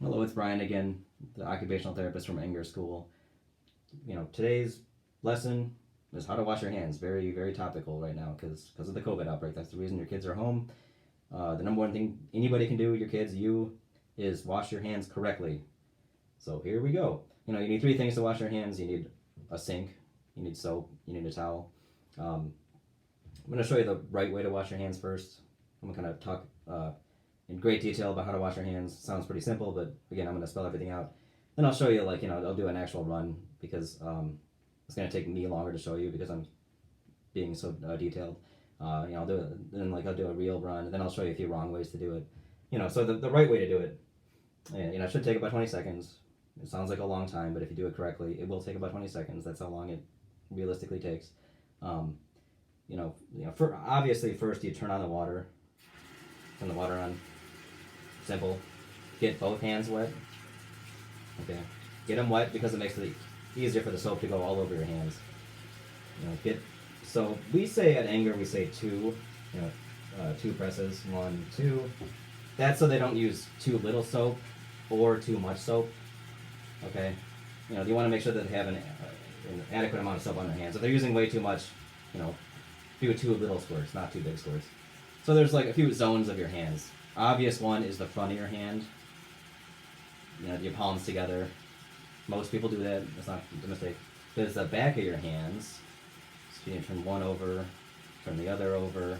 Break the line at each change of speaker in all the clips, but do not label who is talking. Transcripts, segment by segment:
Hello, it's Brian again, the occupational therapist from Anger School. Today's lesson is how to wash your hands. Very, very topical right now because of the COVID outbreak. That's the reason your kids are home. The number one thing anybody can do, your kids, you, is wash your hands correctly. So here we go. You need three things to wash your hands. You need a sink, you need soap, you need a towel. I'm going to show you the right way to wash your hands first. I'm going to kind of talk in great detail about how to wash your hands. Sounds pretty simple, but again, I'm going to spell everything out. Then I'll show you, I'll do an actual run because it's going to take me longer to show you because I'm being so detailed. I'll do it, then I'll do a real run, and then I'll show you a few wrong ways to do it. So the right way to do it, it should take about 20 seconds. It sounds like a long time, but if you do it correctly, it will take about 20 seconds. That's how long it realistically takes. For obviously first you turn on the water, turn the water on. Simple. Get both hands wet. Okay. Get them wet because it makes it easier for the soap to go all over your hands. So we say at Anger we say two, two presses, 1, 2. That's so they don't use too little soap or too much soap. Okay. You want to make sure that they have an adequate amount of soap on their hands. If they're using way too much, do 2 little squirts, not 2 big squirts. So there's a few zones of your hands. Obvious one is the front of your hand. Your palms together. Most people do that. That's not a mistake. There's the back of your hands. So you can turn one over, turn the other over.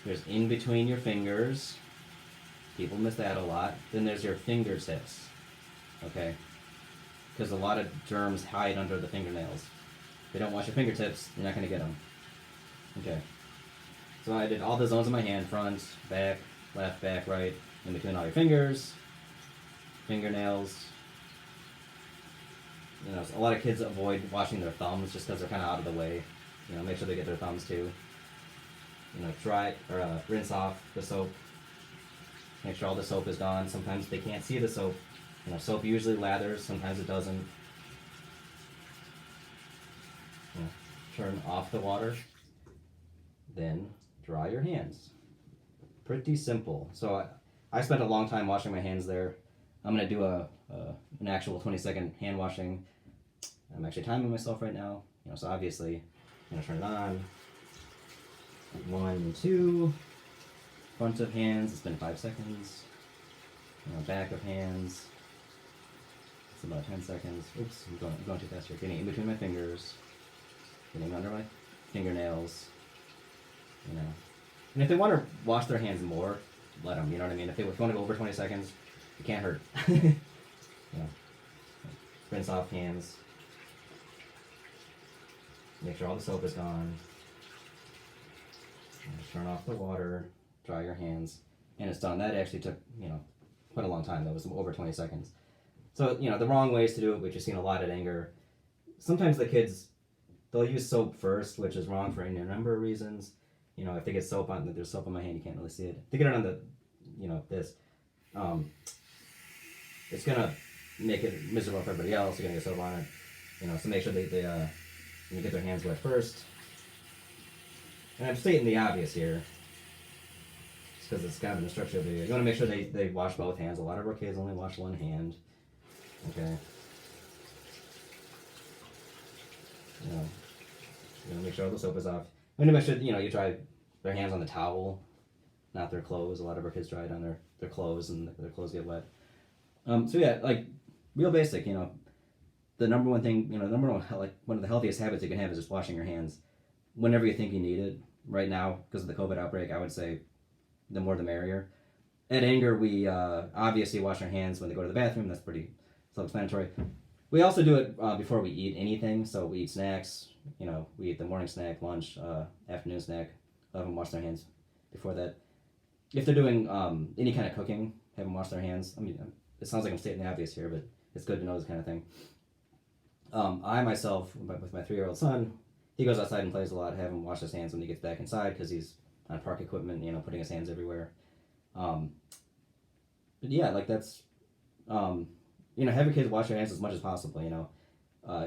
There's in between your fingers. People miss that a lot. Then there's your fingertips. Okay? Because a lot of germs hide under the fingernails. If you don't wash your fingertips, you're not going to get them. Okay. So I did all the zones of my hand, front, back, left, back, right, in between all your fingers, fingernails. A lot of kids avoid washing their thumbs just because they're kind of out of the way. Make sure they get their thumbs too. Dry or rinse off the soap. Make sure all the soap is gone. Sometimes they can't see the soap. Soap usually lathers, sometimes it doesn't. Turn off the water. Then dry your hands. Pretty simple. So I spent a long time washing my hands there. I'm going to do an actual 20-second hand washing. I'm actually timing myself right now. So obviously, I'm going to turn it on. 1, 2. Front of hands, it's been 5 seconds. Back of hands. It's about 10 seconds. Oops, I'm going too fast here. Getting in between my fingers. Getting under my fingernails. And if they want to wash their hands more, let them. You know what I mean? If you want to go over 20 seconds, it can't hurt. Rinse off hands. Make sure all the soap is gone. Turn off the water. Dry your hands, and it's done. That actually took quite a long time. That was over 20 seconds. So the wrong ways to do it, which you've seen a lot at Anger. Sometimes the kids, they'll use soap first, which is wrong for any number of reasons. If they get soap on, there's soap on my hand, you can't really see it. If they get it on the, this, it's gonna make it miserable for everybody else. You're gonna get soap on it. So make sure they get their hands wet first. And I'm stating the obvious here, just because it's kind of an instructional video. You want to make sure they wash both hands. A lot of our kids only wash one hand. Okay. You want to make sure all the soap is off. I'm gonna make sure you dry their hands on the towel, not their clothes. A lot of our kids dry it on their clothes, and their clothes get wet. So yeah, real basic. The number one thing, number one, one of the healthiest habits you can have is just washing your hands whenever you think you need it. Right now, because of the COVID outbreak, I would say the more the merrier. At Anger, we obviously wash our hands when they go to the bathroom. That's pretty self-explanatory. We also do it before we eat anything. So we eat snacks. We eat the morning snack, lunch, afternoon snack. Have them wash their hands before that. If they're doing any kind of cooking, have them wash their hands. I mean, it sounds like I'm stating the obvious here, but it's good to know this kind of thing. I myself, with my 3-year-old son, he goes outside and plays a lot. Have him wash his hands when he gets back inside because he's on park equipment, putting his hands everywhere. But yeah, that's, have your kids wash their hands as much as possible.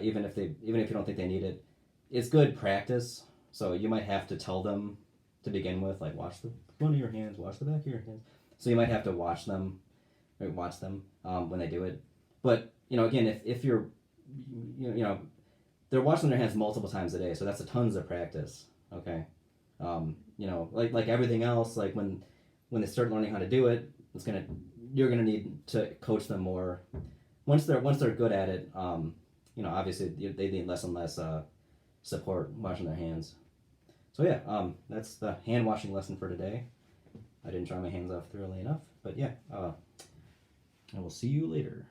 Even if you don't think they need it, it's good practice. So you might have to tell them to begin with, wash the front of your hands, wash the back of your hands. So you might have to wash them right, watch them when they do it. But again, if you're they're washing their hands multiple times a day, so that's a tons of practice. Okay, like everything else, like when they start learning how to do it, you're gonna need to coach them more. Once they're good at it, obviously they need less and less support washing their hands. So yeah, that's the hand washing lesson for today. I didn't dry my hands off thoroughly enough, but yeah, I will see you later.